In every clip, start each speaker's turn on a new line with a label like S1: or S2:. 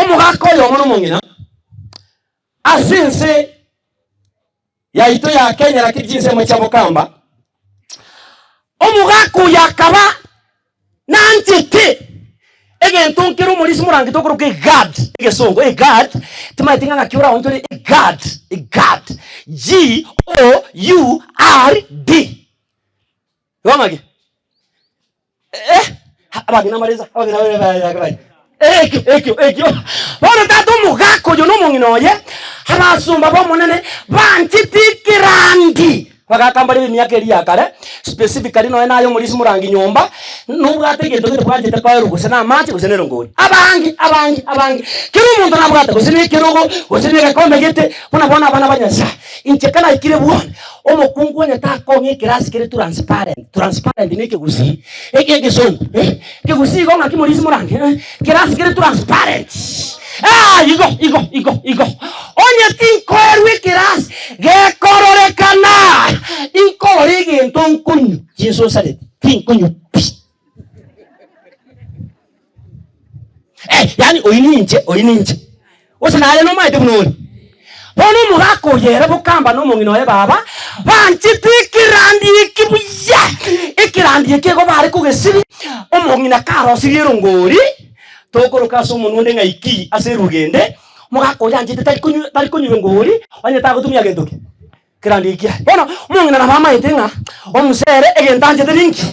S1: omugaka oyo mono mongina asinse ya ito ya Kenya la kijinse mwechabo kamba omugaka yakaba nantete egentonkero muri simuranga tokoro ke God egesongo God timatinga ngakiura onjore God G O U R D wangage abagina mariza ekyo ora tatu mugako yo no monginoye abasumba bomonene banchitikirandi bagakambara imyaka eri yakare specifically no enayo muri simurangi nyomba nubwate gendo gito bwagete kwa rugo na amache gusenero ngoni abangi kiro umuntu nabwate gusene kirogo gusene gakombe gete bona abana banyasa inchekana ikire buone omukungu ene takonye kirasi kire transparent neke gusi ege son ke gusi go ngaki muri simurangi kirasi kire transparent igo onye tinko erwe kirasi gekororekana inkorege ntonkunyu Jesus said tinkunyu yani oyininje osinaale no maite bunoni bono mugako yera bukamba no mongino ye baba banchitikirandi ikibuya ikirandi ekego bari kugesiri omongina karo sirongori tokoroka so munonde ngaiki aserugende mugako yanjite tari kunyu ngori onye tagutumya gendoke kirandi ikia bono mongina na mama itenga omusere egentanje teninki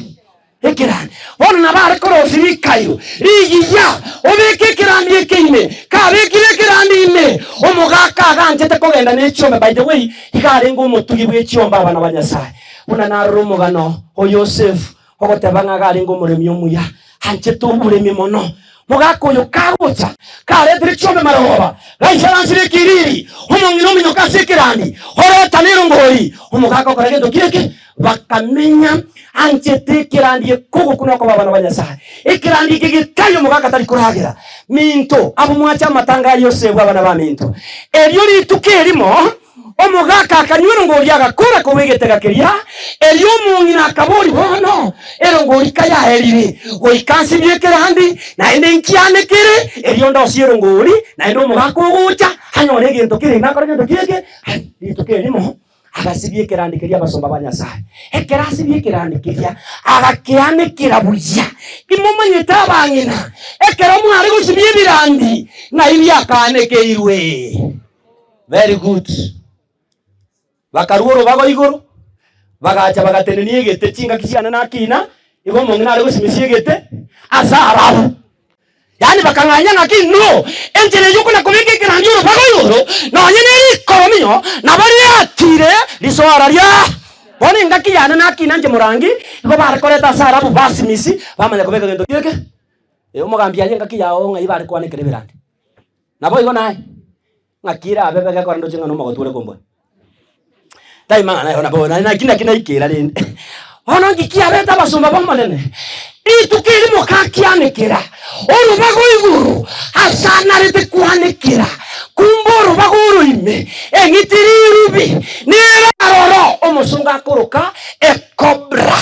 S1: ekirandi bono na bare korosiri kayo iyiya obeke kirandi ekine kabekire kirandi ime omugaka ganjete kogenda nechome by the way ikarengo mutugi bwechomba abana banyasaye una narumugano o Joseph ogotebanga garengo muremi omuya hanchete oburemi mono mugako yo kagocha karetire chome maroba gaishansire kiriri omongino minyoka sekirandi horeta nirongori omugaka koragendo kireke bakamenya anchete kirandi kugo kuno ko babana banyasaye ikirandi kigitayo mugaka tari kuragira minto abo mwacha matanga yose bwabana ba minto elyo litukirimo omugaka akanyura ngori agakora ko wegetega kiria elyo mungina akabori bono erongori kaya heriri goikansi byekirandi na ende nkiane kire elyo ndo siero ngori na endo mugaka ugucha hanyone gento kire nakora gento kireke litukirimo agasibye kirandi kiria basomba banyasaye ekerasi byekirandi kiria agakiane kirabuya imumanyita abangina ekera mwari gusibye birandi na ibyakane keirwe. Very good. Bakaruoro bago igoro bagacha bagatenenie gete chinga kisiana na kina igo mongina ari gusimisiye gete azarabu yani bakanganya ngaki no enjele yuko na kubike kirandi uro bago igoro no nyene ikominyo na bari atire lisora lya bone ngaki yana na kina nje murangi igo barakoreta azarabu basimisi bamanya kubeka gendo kireke umugambia ngaki yawo ngai bari kwane kirebirandi nabo igo nae ngakira abebe gakorando chinga no magotule kombo taima na bona na kina ikira rende ono ngikia beta basumba bamonene itukiri mukakianekera ono bago iguru asana rete kuanekera kumboro baguru ime engitiri rubi niraroro omusunga koroka ekobra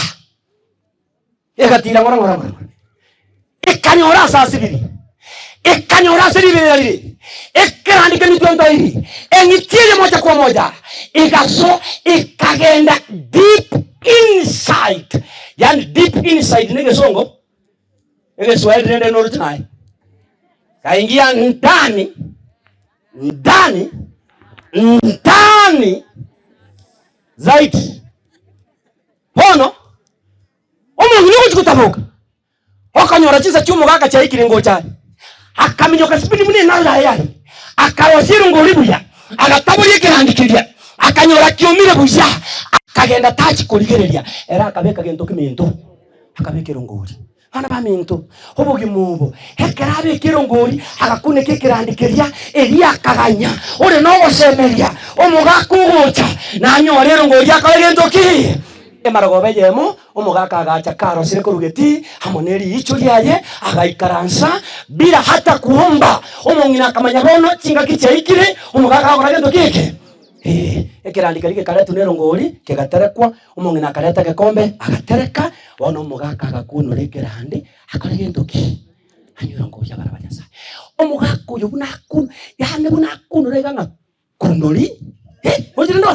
S1: egatira ngora ekanyora sasibiri ekanyora siribiri ekirandi kenitondo iri engitiri moja kwa moja igaso ikagenda deep inside yani deep inside nige songo ege swahili nende nuru tunai kaingia ndani zaidi hono omungu chikutabuka okanyora chiza chumo gaka cha ikiringo cha akaminyoka spidi mune nala yani akawasiru ngolibuya agataburi ikirandikiria akanyora kiomire buya akagenda tachi kurigereria era akabeka gento kiminto akabekera ngori bana ba minto obugi mubo hekerabe kirongori agakune kikirandikeria eria akaganya ore no gosemeria omugaka ugucha na nyorero ngori akagento ki emaragobe yemo omugaka agacha karo sire kurugeti hamoneri icho lyaye agaikaransa bila hata kuomba omongina akamanya bono chinga kichaikire omugaka agoragento kike ekirandika like karetu nero ngori kegaterekwa omongina akareta gekombe agatereka bono omugaka agakunura ekirandi akora gento ki anyura ngobya barabanyasa omugako yobunakun yane bunakun reganga kunori ojire ndo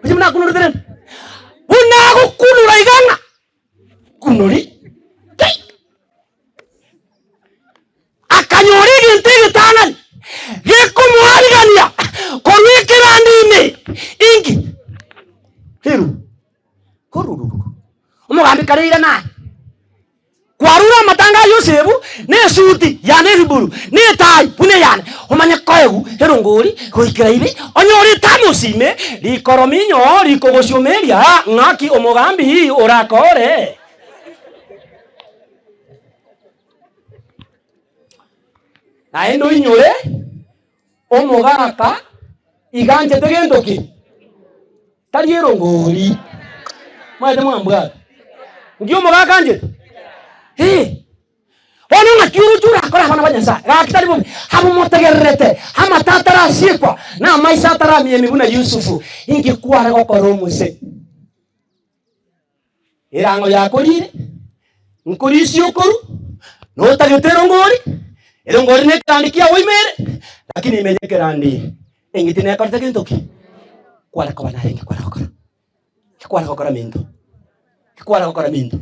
S1: ojire bunakun ndo bunago kunura iganga kunori akanyori gintege tanan yekumwarigania korwikirandine ingi hiru koruru umugambi kareira na kwarura matanga Yosefu ne suti yane riburu ne tai pune yane umanye koegu herongori koikira ibi onyori tamusime likorominyo likogosyomeria ngaki umugambi orakore na endo inyore omugaka iganje tegendoki tari erongori mwete mwambwa ngiyo omugaka nje ono ngakiuru chura akora bana banyansa gakitari bo habu motegerete hama tatara sikwa na maisha tara mibuna Yusufu ingi kwara gokoro muse irango yakorire nkurisi okoru no tagetero ngori erongori ne kandikia oimere lakini imejekerandi engitine akarta kintoki kwara kwa bana rengi kwara gokora minto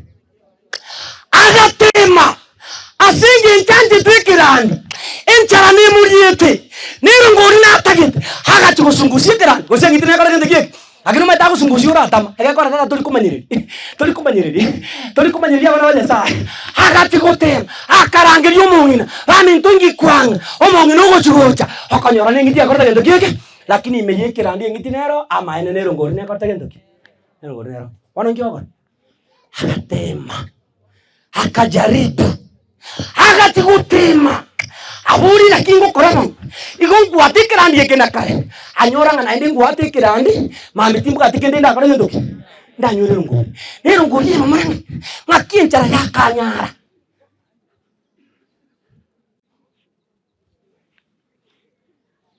S1: agatema asingi nchanje twikirandi enchara ni muriete nirungori natagete hagati gusungusia kirandi gusengitine akarta kintoki akino meta gusungusia uratama egakora tata turi abana banyasa hagati gotema akarangeria omongina baminto ngikwanga omongina ogochugocha okonyora nengiti akarta kintoki lakini imeyekirandi engitinero amaene nerongori ne akarta kintoki nerongori nero wanongiogora agatema akajaribu agati gutema aburi na kingo koramo igongu atikirandi ekena kare anyoranga na ndi ngwa atikirandi mamitimbu atikende ndakora ndoki ndanyure ngori nero ngori mamanga ngakinchara yakanyara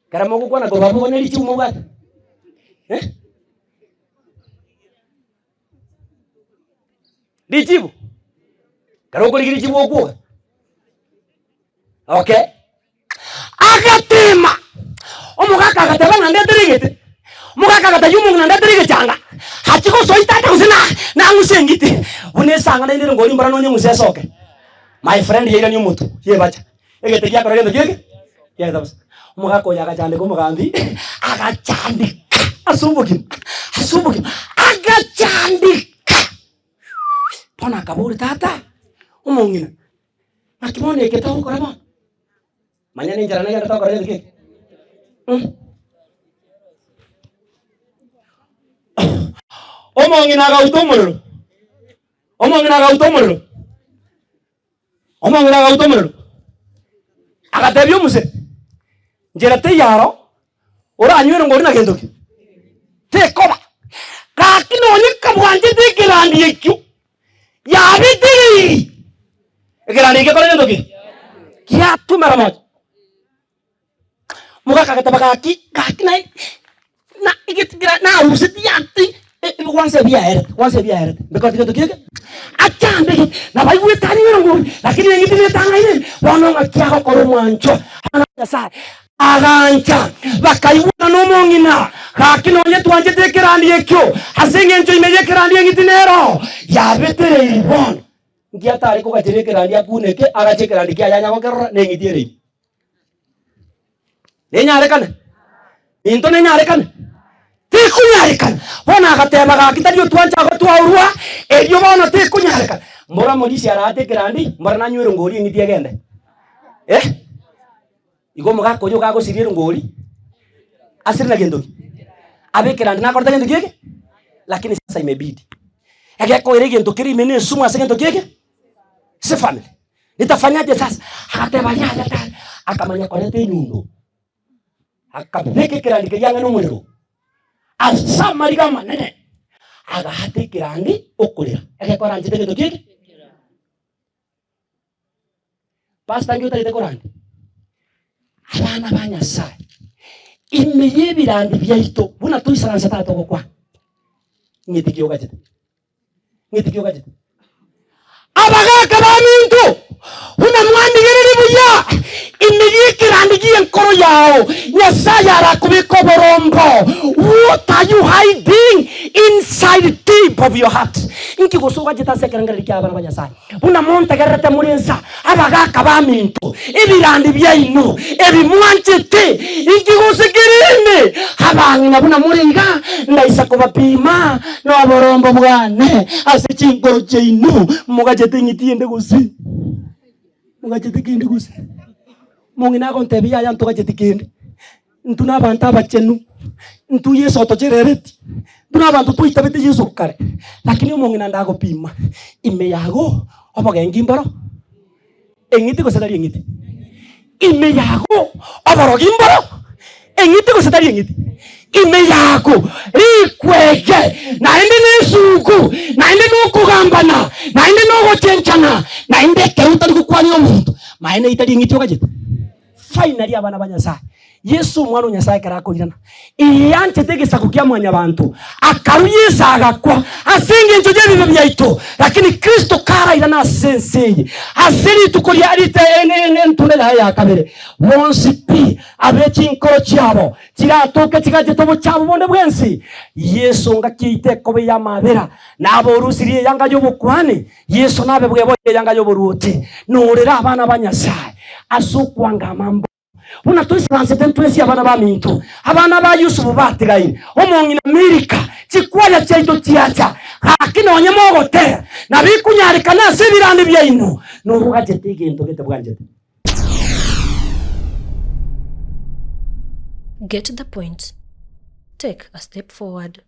S1: karamo gukwana ko babo neri chimu bwata Dichibu. Karoko ligiri chibu okuwa. Okay. Agatema. Omugaka agatema ngande dirigete. Omugaka agatayumu ngande dirigete changa. Hachiko soitata usina na ngusengiti. Unesanga na ndiro ngoli mbara nonye ngusesoke. My friend yega ni mutu. Ye bacha. Egete kya koragendo kike. Ya tabas. Omugaka oyaga chande ko mugambi. Agachandi. Asumbuki. Agachandi. Pona kaburi tata umongina nakimone keta ukora ba manya ninjara na yata ukora ndike omongina ga utomoro agatebyo muse njera te yaro ora anywero ngori na gendoki te koba kakino ni kabwanje te kirandi ekyo ya biti egerani ke kore ndoki kia tumara moja muga kakataba kaki na igetira na usiti yanti once bia eret because ndoki achambe na baiwe tani ngo lakini ngitine tanga ile wanonga kia ko mwancho ana sa agancha bakaiwana no mongina kakino nye twanje tekirandi ekyo asenge ncho imeyekirandi ngitinero yabetere ibon ngiata ariko gaterekirandi akuneke agachekirandi kya yanya gokerora nengitiere nenyarekana into nenyarekana tikunyarekana bona agateba gakitario twanja gotwaurwa erio bona tikunyarekana mbora modisi aratekirandi mbora nanywero ngori ngitie gende igo mugako yo gago siriro ngori asirina gendo abekirandi na korta gendo kike lakini sasa imebidi ageko ile gendo kiri mene sumu asegendo kike si family nitafanyaje sasa akateba yaya tata akamanya kwa nete nyundo akabeke kirandi kiyanga no muliro asama rigama nene aga hate kirandi okulira ageko ranje gendo kike pasta ngota ite korandi abana banyasai imeye birandi byaito buna tuisaranza tato gokwa ngitikio gachete abagaka bamintu una mwandigere buya imiyikiranigiye nkoro yao Nyasaye arakubiko borombo. What are you hiding inside deep of your heart? Inki gosuka jitasekerangari kyabana banyasaye buna monte garate murenza abagaka baminto ebirandi byaino ebimwanjete inki gosekerene abangina buna murenga ndaisa kubapima no borombo bwane asikinkoro cyeino mugajete ngitiende gusi mugajete kindi gusi mungina kontebi ya ntoka jetikende ntuna abantu abachenu ntu Yesu otocherereti ntuna abantu tuitabete Yesu kare lakini mungina ndago pima ime yago obogengi mboro engiti kosedari engiti ime yago oboro gimboro engiti kosedari engiti ime yago rikwege naende nesuku naende nokugambana naende nogotenchana naende keuta kukwani omuntu maene itari engiti okajeta finally abana banyasaye Yesu mwana nyasaye karakorirana iyante tegesa kukia mwanya bantu akaruyisa agakwa asinge njoje bibe byaito lakini Kristo karairana senseye asiri tukori arite ntundela ya kabere once pi abeki nkoro cyabo kiratoke kigaje tobo cyabo bonde bwensi Yesu ngakite kobe yamabera nabo rusiriye yanga yobukwane Yesu nabe bwebo yanga yoburuti nurera abana banyasaye asukwanga mambo una tuisanze tentuesi abana baminto abana ba Yusufu batigaine omongina Amerika chikwaya cyaito tiacha akino onyemogote na bikunyarika na sebirandi byaino nurugaje tegendo gete bwanje.
S2: Get the point. Take a step forward.